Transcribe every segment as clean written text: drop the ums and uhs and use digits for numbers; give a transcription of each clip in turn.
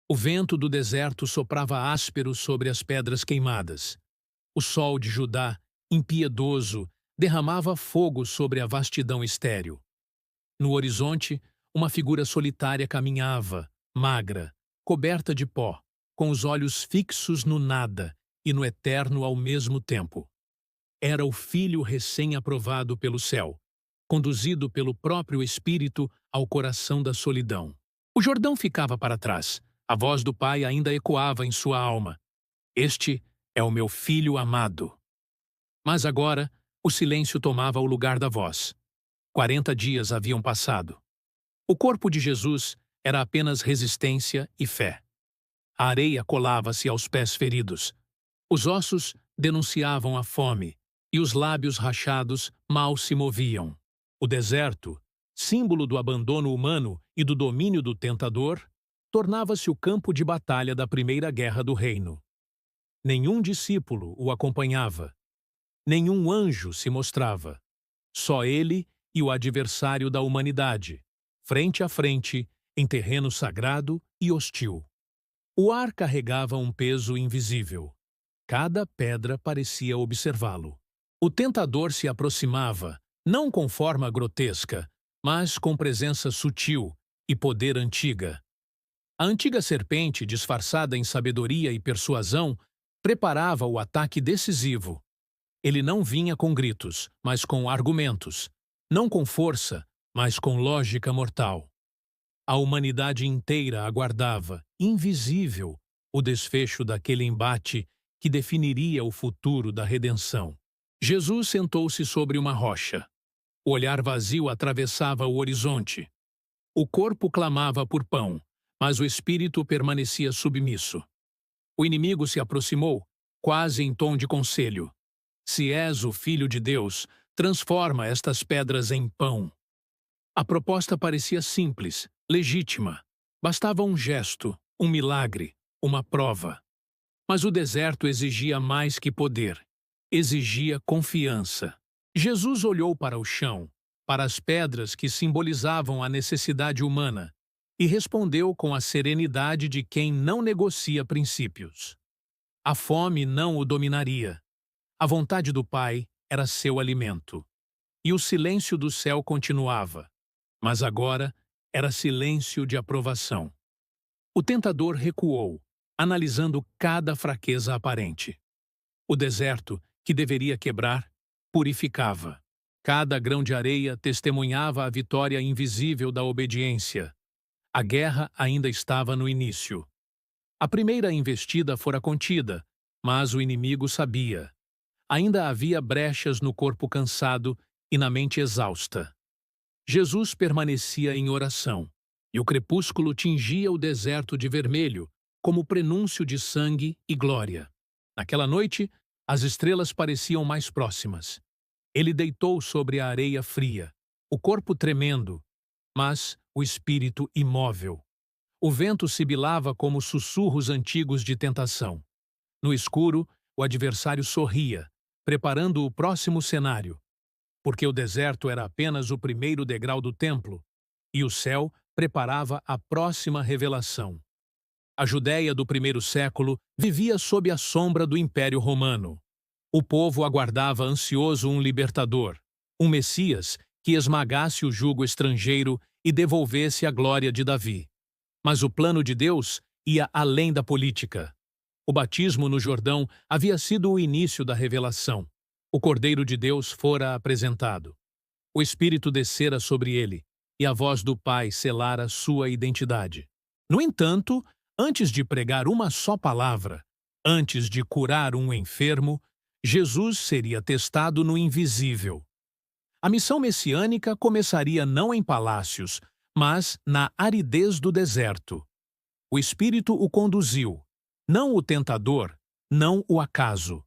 O vento do deserto soprava áspero sobre as pedras queimadas. O sol de Judá, impiedoso, derramava fogo sobre a vastidão estéril. No horizonte, uma figura solitária caminhava, magra, coberta de pó, com os olhos fixos no nada e no eterno ao mesmo tempo. Era o filho recém-aprovado pelo céu, conduzido pelo próprio Espírito ao coração da solidão. O Jordão ficava para trás. A voz do pai ainda ecoava em sua alma. Este é o meu filho amado. Mas agora, o silêncio tomava o lugar da voz. 40 dias haviam passado. O corpo de Jesus era apenas resistência e fé. A areia colava-se aos pés feridos. Os ossos denunciavam a fome, e os lábios rachados mal se moviam. O deserto, símbolo do abandono humano e do domínio do tentador, tornava-se o campo de batalha da primeira guerra do reino. Nenhum discípulo o acompanhava. Nenhum anjo se mostrava. Só ele e o adversário da humanidade, frente a frente, em terreno sagrado e hostil. O ar carregava um peso invisível. Cada pedra parecia observá-lo. O tentador se aproximava, não com forma grotesca, mas com presença sutil e poder antiga. A antiga serpente, disfarçada em sabedoria e persuasão, preparava o ataque decisivo. Ele não vinha com gritos, mas com argumentos. Não com força, mas com lógica mortal. A humanidade inteira aguardava, invisível, o desfecho daquele embate que definiria o futuro da redenção. Jesus sentou-se sobre uma rocha. O olhar vazio atravessava o horizonte. O corpo clamava por pão, mas o espírito permanecia submisso. O inimigo se aproximou, quase em tom de conselho. Se és o Filho de Deus, transforma estas pedras em pão. A proposta parecia simples, legítima. Bastava um gesto, um milagre, uma prova. Mas o deserto exigia mais que poder. Exigia confiança. Jesus olhou para o chão, para as pedras que simbolizavam a necessidade humana, e respondeu com a serenidade de quem não negocia princípios. A fome não o dominaria. A vontade do Pai era seu alimento. E o silêncio do céu continuava. Mas agora era silêncio de aprovação. O tentador recuou, analisando cada fraqueza aparente. O deserto, que deveria quebrar, purificava. Cada grão de areia testemunhava a vitória invisível da obediência. A guerra ainda estava no início. A primeira investida fora contida, mas o inimigo sabia. Ainda havia brechas no corpo cansado e na mente exausta. Jesus permanecia em oração, e o crepúsculo tingia o deserto de vermelho, como prenúncio de sangue e glória. Naquela noite, as estrelas pareciam mais próximas. Ele deitou sobre a areia fria, o corpo tremendo, mas o espírito imóvel. O vento sibilava como sussurros antigos de tentação. No escuro, o adversário sorria, preparando o próximo cenário, porque o deserto era apenas o primeiro degrau do templo, e o céu preparava a próxima revelação. A Judéia do primeiro século vivia sob a sombra do Império Romano. O povo aguardava ansioso um libertador, um Messias que esmagasse o jugo estrangeiro e devolvesse a glória de Davi. Mas o plano de Deus ia além da política. O batismo no Jordão havia sido o início da revelação. O Cordeiro de Deus fora apresentado. O Espírito descera sobre ele, e a voz do Pai selara sua identidade. No entanto, antes de pregar uma só palavra, antes de curar um enfermo, Jesus seria testado no invisível. A missão messiânica começaria não em palácios, mas na aridez do deserto. O Espírito o conduziu, não o tentador, não o acaso.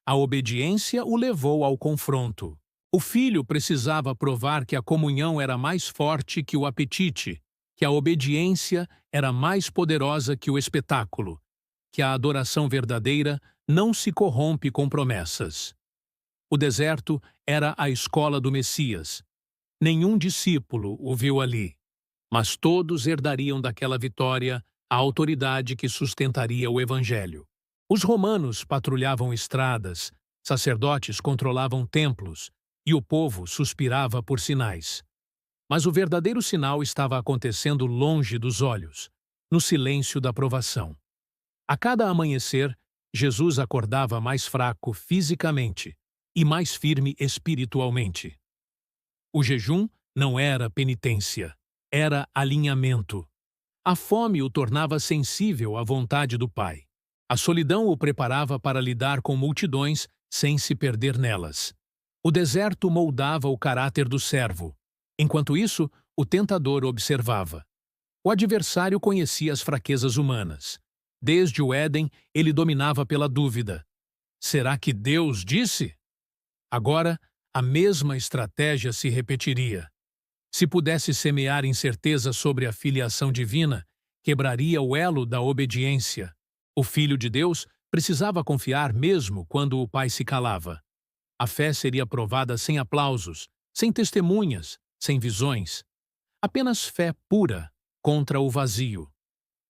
A obediência o levou ao confronto. O filho precisava provar que a comunhão era mais forte que o apetite, que a obediência era mais poderosa que o espetáculo, que a adoração verdadeira não se corrompe com promessas. O deserto era a escola do Messias. Nenhum discípulo o viu ali, mas todos herdariam daquela vitória a autoridade que sustentaria o evangelho. Os romanos patrulhavam estradas, sacerdotes controlavam templos e o povo suspirava por sinais. Mas o verdadeiro sinal estava acontecendo longe dos olhos, no silêncio da provação. A cada amanhecer, Jesus acordava mais fraco fisicamente e mais firme espiritualmente. O jejum não era penitência, era alinhamento. A fome o tornava sensível à vontade do Pai. A solidão o preparava para lidar com multidões sem se perder nelas. O deserto moldava o caráter do servo. Enquanto isso, o tentador observava. O adversário conhecia as fraquezas humanas. Desde o Éden, ele dominava pela dúvida. Será que Deus disse? Agora, a mesma estratégia se repetiria. Se pudesse semear incerteza sobre a filiação divina, quebraria o elo da obediência. O Filho de Deus precisava confiar mesmo quando o Pai se calava. A fé seria provada sem aplausos, sem testemunhas, sem visões. Apenas fé pura contra o vazio.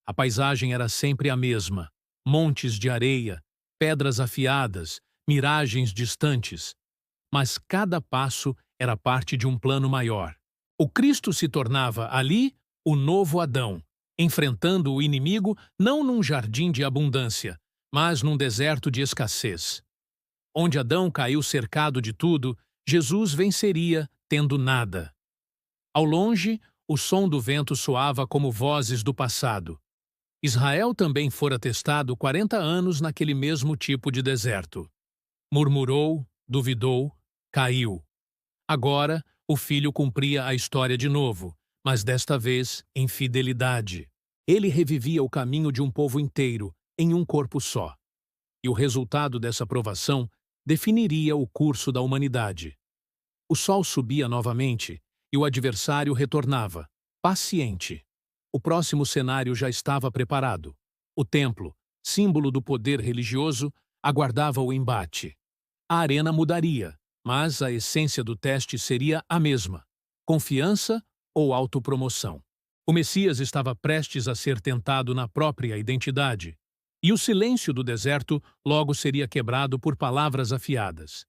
A paisagem era sempre a mesma: montes de areia, pedras afiadas, miragens distantes. Mas cada passo era parte de um plano maior. O Cristo se tornava ali o novo Adão, enfrentando o inimigo não num jardim de abundância, mas num deserto de escassez. Onde Adão caiu cercado de tudo, Jesus venceria tendo nada. Ao longe, o som do vento soava como vozes do passado. Israel também fora testado 40 anos naquele mesmo tipo de deserto. Murmurou, duvidou, caiu. Agora, o filho cumpria a história de novo, mas desta vez em fidelidade. Ele revivia o caminho de um povo inteiro, em um corpo só. E o resultado dessa provação definiria o curso da humanidade. O sol subia novamente e o adversário retornava, paciente. O próximo cenário já estava preparado. O templo, símbolo do poder religioso, aguardava o embate. A arena mudaria, mas a essência do teste seria a mesma: confiança ou autopromoção. O Messias estava prestes a ser tentado na própria identidade, e o silêncio do deserto logo seria quebrado por palavras afiadas.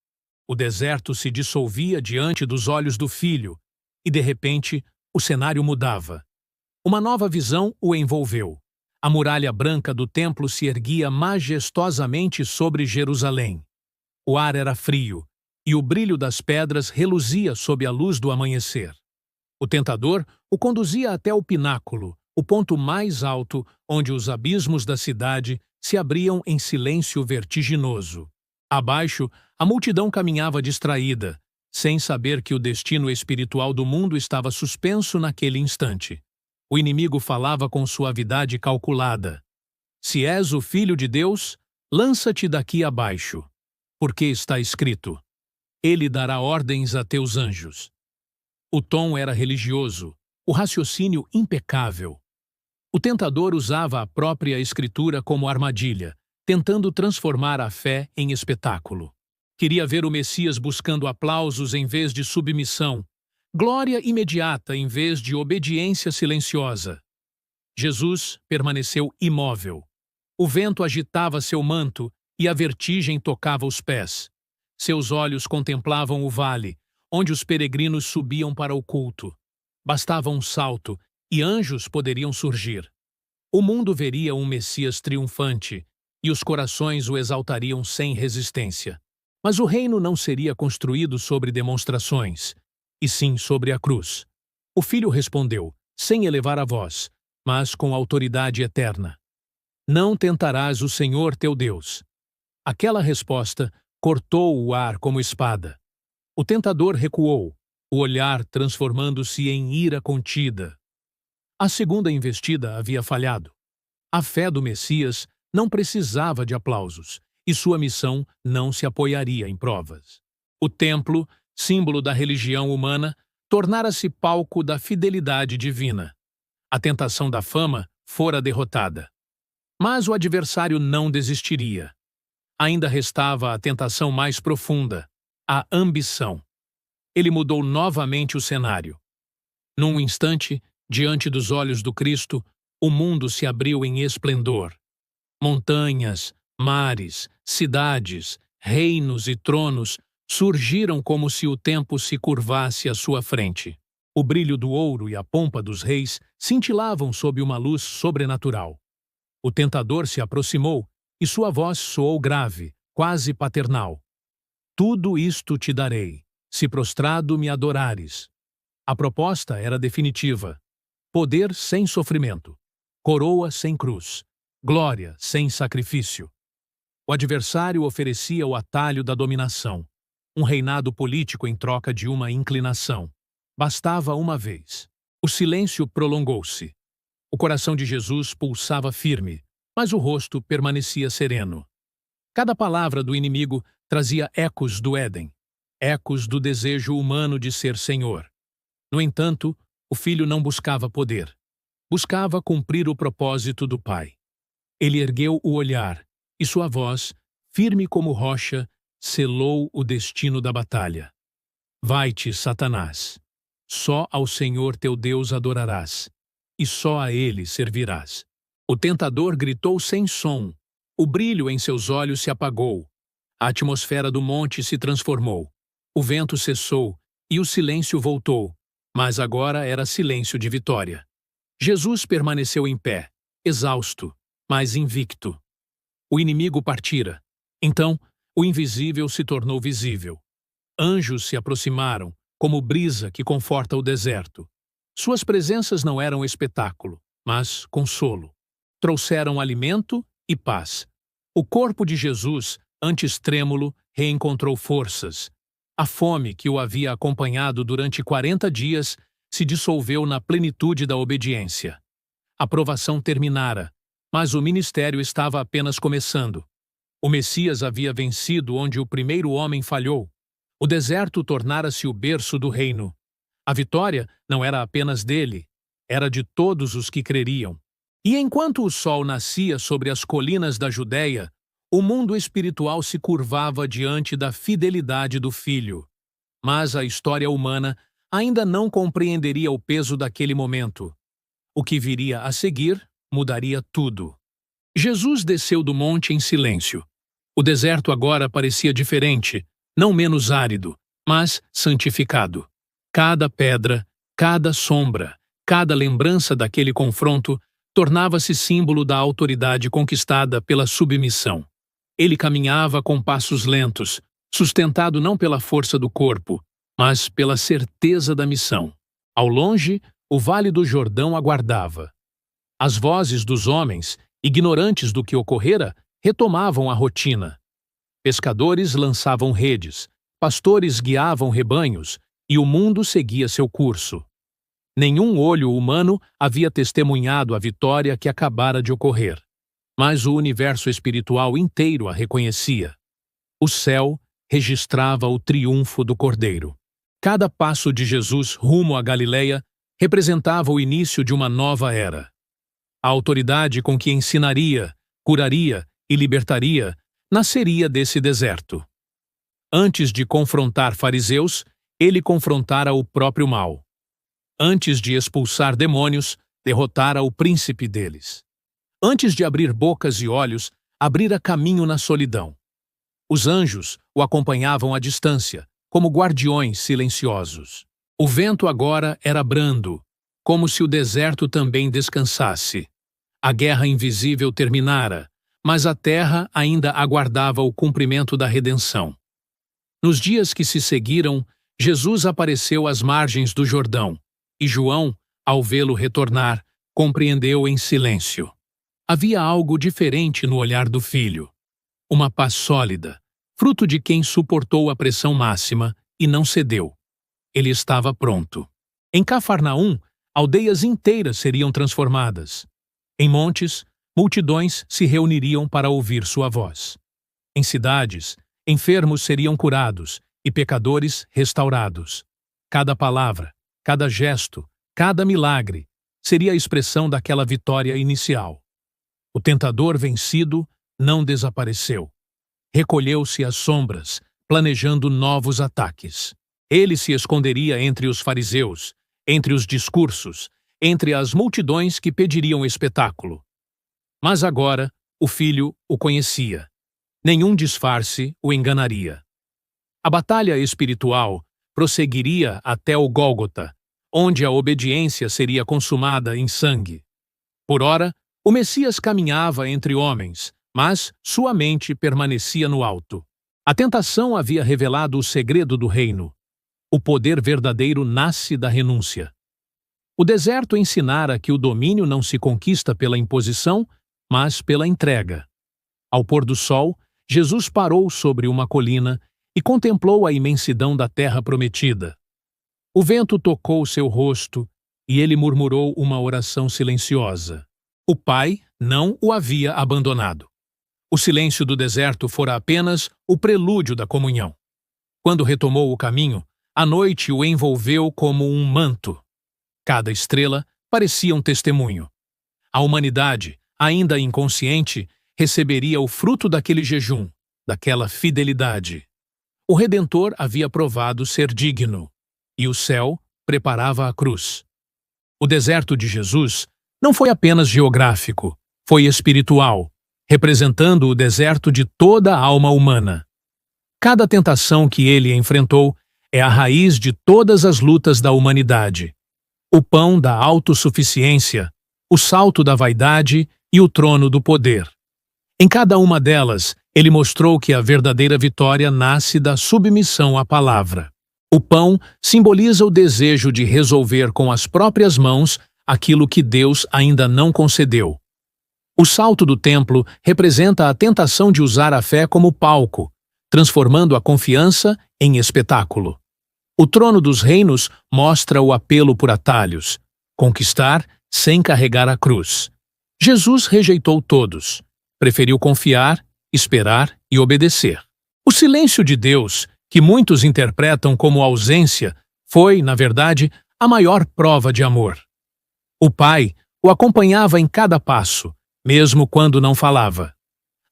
O deserto se dissolvia diante dos olhos do filho, e de repente o cenário mudava. Uma nova visão o envolveu. A muralha branca do templo se erguia majestosamente sobre Jerusalém. O ar era frio, e o brilho das pedras reluzia sob a luz do amanhecer. O tentador o conduzia até o pináculo, o ponto mais alto onde os abismos da cidade se abriam em silêncio vertiginoso. Abaixo, a multidão caminhava distraída, sem saber que o destino espiritual do mundo estava suspenso naquele instante. O inimigo falava com suavidade calculada. Se és o Filho de Deus, lança-te daqui abaixo, porque está escrito: Ele dará ordens a teus anjos. O tom era religioso, o raciocínio impecável. O tentador usava a própria escritura como armadilha, tentando transformar a fé em espetáculo. Queria ver o Messias buscando aplausos em vez de submissão, glória imediata em vez de obediência silenciosa. Jesus permaneceu imóvel. O vento agitava seu manto e a vertigem tocava os pés. Seus olhos contemplavam o vale, onde os peregrinos subiam para o culto. Bastava um salto, e anjos poderiam surgir. O mundo veria um Messias triunfante, e os corações o exaltariam sem resistência. Mas o reino não seria construído sobre demonstrações, e sim sobre a cruz. O filho respondeu, sem elevar a voz, mas com autoridade eterna: Não tentarás o Senhor teu Deus. Aquela resposta cortou o ar como espada. O tentador recuou, o olhar transformando-se em ira contida. A segunda investida havia falhado. A fé do Messias não precisava de aplausos, e sua missão não se apoiaria em provas. O templo, símbolo da religião humana, tornara-se palco da fidelidade divina. A tentação da fama fora derrotada. Mas o adversário não desistiria. Ainda restava a tentação mais profunda, a ambição. Ele mudou novamente o cenário. Num instante, diante dos olhos do Cristo, o mundo se abriu em esplendor. Montanhas, mares, cidades, reinos e tronos surgiram como se o tempo se curvasse à sua frente. O brilho do ouro e a pompa dos reis cintilavam sob uma luz sobrenatural. O tentador se aproximou e sua voz soou grave, quase paternal. Tudo isto te darei, se prostrado me adorares. A proposta era definitiva. Poder sem sofrimento, coroa sem cruz, glória sem sacrifício. O adversário oferecia o atalho da dominação, um reinado político em troca de uma inclinação. Bastava uma vez. O silêncio prolongou-se. O coração de Jesus pulsava firme, mas o rosto permanecia sereno. Cada palavra do inimigo trazia ecos do Éden, ecos do desejo humano de ser senhor. No entanto, o filho não buscava poder. Buscava cumprir o propósito do Pai. Ele ergueu o olhar, e sua voz, firme como rocha, selou o destino da batalha. Vai-te, Satanás. Só ao Senhor teu Deus adorarás, e só a Ele servirás. O tentador gritou sem som. O brilho em seus olhos se apagou. A atmosfera do monte se transformou. O vento cessou, e o silêncio voltou, mas agora era silêncio de vitória. Jesus permaneceu em pé, exausto, mas invicto. O inimigo partira. Então, o invisível se tornou visível. Anjos se aproximaram, como brisa que conforta o deserto. Suas presenças não eram espetáculo, mas consolo. Trouxeram alimento e paz. O corpo de Jesus, antes trêmulo, reencontrou forças. A fome que o havia acompanhado durante 40 dias se dissolveu na plenitude da obediência. A provação terminara, mas o ministério estava apenas começando. O Messias havia vencido onde o primeiro homem falhou. O deserto tornara-se o berço do reino. A vitória não era apenas dele, era de todos os que creriam. E enquanto o sol nascia sobre as colinas da Judéia, o mundo espiritual se curvava diante da fidelidade do Filho. Mas a história humana ainda não compreenderia o peso daquele momento. O que viria a seguir mudaria tudo. Jesus desceu do monte em silêncio. O deserto agora parecia diferente, não menos árido, mas santificado. Cada pedra, cada sombra, cada lembrança daquele confronto tornava-se símbolo da autoridade conquistada pela submissão. Ele caminhava com passos lentos, sustentado não pela força do corpo, mas pela certeza da missão. Ao longe, o Vale do Jordão aguardava. As vozes dos homens, ignorantes do que ocorrera, retomavam a rotina. Pescadores lançavam redes, pastores guiavam rebanhos, e o mundo seguia seu curso. Nenhum olho humano havia testemunhado a vitória que acabara de ocorrer, mas o universo espiritual inteiro a reconhecia. O céu registrava o triunfo do Cordeiro. Cada passo de Jesus rumo à Galileia representava o início de uma nova era. A autoridade com que ensinaria, curaria e libertaria nasceria desse deserto. Antes de confrontar fariseus, ele confrontara o próprio mal. Antes de expulsar demônios, derrotara o príncipe deles. Antes de abrir bocas e olhos, abrira caminho na solidão. Os anjos o acompanhavam à distância, como guardiões silenciosos. O vento agora era brando, como se o deserto também descansasse. A guerra invisível terminara, mas a terra ainda aguardava o cumprimento da redenção. Nos dias que se seguiram, Jesus apareceu às margens do Jordão, e João, ao vê-lo retornar, compreendeu em silêncio. Havia algo diferente no olhar do filho. Uma paz sólida, fruto de quem suportou a pressão máxima e não cedeu. Ele estava pronto. Em Cafarnaum, aldeias inteiras seriam transformadas. Em montes, multidões se reuniriam para ouvir sua voz. Em cidades, enfermos seriam curados e pecadores restaurados. Cada palavra, cada gesto, cada milagre seria a expressão daquela vitória inicial. O tentador vencido não desapareceu. Recolheu-se às sombras, planejando novos ataques. Ele se esconderia entre os fariseus, entre os discursos, entre as multidões que pediriam espetáculo. Mas agora o filho o conhecia. Nenhum disfarce o enganaria. A batalha espiritual prosseguiria até o Gólgota, onde a obediência seria consumada em sangue. Por ora, o Messias caminhava entre homens, mas sua mente permanecia no alto. A tentação havia revelado o segredo do reino. O poder verdadeiro nasce da renúncia. O deserto ensinara que o domínio não se conquista pela imposição, mas pela entrega. Ao pôr do sol, Jesus parou sobre uma colina e contemplou a imensidão da terra prometida. O vento tocou seu rosto e ele murmurou uma oração silenciosa. O Pai não o havia abandonado. O silêncio do deserto fora apenas o prelúdio da comunhão. Quando retomou o caminho, a noite o envolveu como um manto. Cada estrela parecia um testemunho. A humanidade, ainda inconsciente, receberia o fruto daquele jejum, daquela fidelidade. O Redentor havia provado ser digno, e o céu preparava a cruz. O deserto de Jesus não foi apenas geográfico, foi espiritual, representando o deserto de toda a alma humana. Cada tentação que ele enfrentou é a raiz de todas as lutas da humanidade. O pão da autossuficiência, o salto da vaidade e o trono do poder. Em cada uma delas, ele mostrou que a verdadeira vitória nasce da submissão à palavra. O pão simboliza o desejo de resolver com as próprias mãos aquilo que Deus ainda não concedeu. O salto do templo representa a tentação de usar a fé como palco, transformando a confiança em espetáculo. O trono dos reinos mostra o apelo por atalhos, conquistar sem carregar a cruz. Jesus rejeitou todos, preferiu confiar, esperar e obedecer. O silêncio de Deus, que muitos interpretam como ausência, foi, na verdade, a maior prova de amor. O Pai o acompanhava em cada passo, mesmo quando não falava.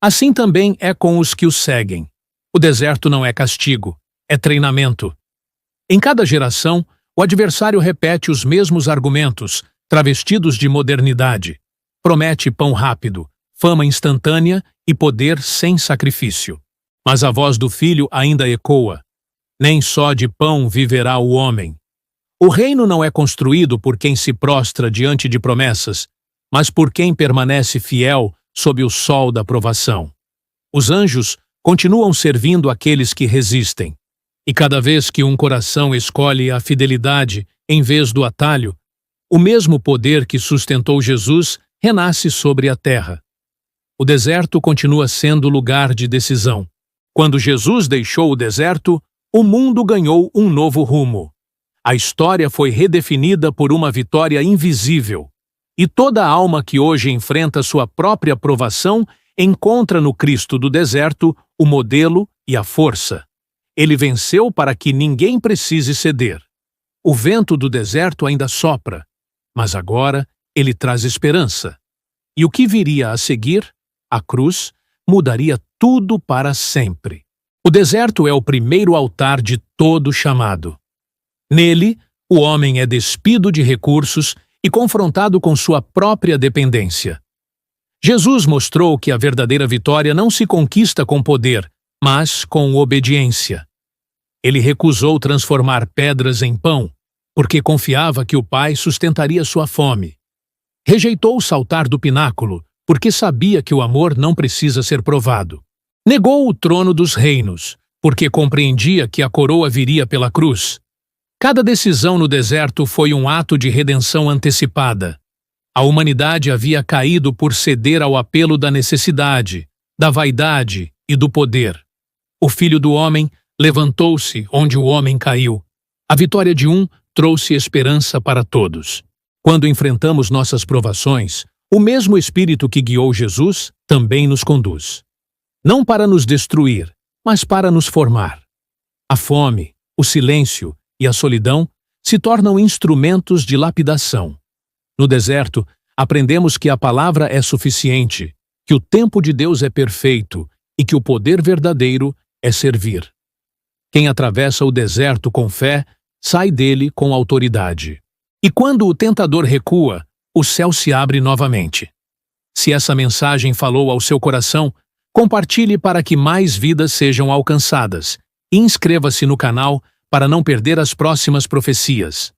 Assim também é com os que o seguem. O deserto não é castigo, é treinamento. Em cada geração, o adversário repete os mesmos argumentos, travestidos de modernidade. Promete pão rápido, fama instantânea e poder sem sacrifício. Mas a voz do Filho ainda ecoa. Nem só de pão viverá o homem. O reino não é construído por quem se prostra diante de promessas, mas por quem permanece fiel sob o sol da provação. Os anjos continuam servindo aqueles que resistem. E cada vez que um coração escolhe a fidelidade em vez do atalho, o mesmo poder que sustentou Jesus renasce sobre a terra. O deserto continua sendo lugar de decisão. Quando Jesus deixou o deserto, o mundo ganhou um novo rumo. A história foi redefinida por uma vitória invisível. E toda alma que hoje enfrenta sua própria provação encontra no Cristo do deserto o modelo e a força. Ele venceu para que ninguém precise ceder. O vento do deserto ainda sopra, mas agora ele traz esperança. E o que viria a seguir, a cruz, mudaria tudo para sempre. O deserto é o primeiro altar de todo chamado. Nele, o homem é despido de recursos e confrontado com sua própria dependência. Jesus mostrou que a verdadeira vitória não se conquista com poder, mas com obediência. Ele recusou transformar pedras em pão, porque confiava que o Pai sustentaria sua fome. Rejeitou saltar do pináculo, porque sabia que o amor não precisa ser provado. Negou o trono dos reinos, porque compreendia que a coroa viria pela cruz. Cada decisão no deserto foi um ato de redenção antecipada. A humanidade havia caído por ceder ao apelo da necessidade, da vaidade e do poder. O Filho do Homem levantou-se onde o homem caiu. A vitória de um trouxe esperança para todos. Quando enfrentamos nossas provações, o mesmo Espírito que guiou Jesus também nos conduz. Não para nos destruir, mas para nos formar. A fome, o silêncio e a solidão se tornam instrumentos de lapidação. No deserto, aprendemos que a palavra é suficiente, que o tempo de Deus é perfeito e que o poder verdadeiro é servir. Quem atravessa o deserto com fé, sai dele com autoridade. E quando o tentador recua, o céu se abre novamente. Se essa mensagem falou ao seu coração, compartilhe para que mais vidas sejam alcançadas e inscreva-se no canal para não perder as próximas profecias.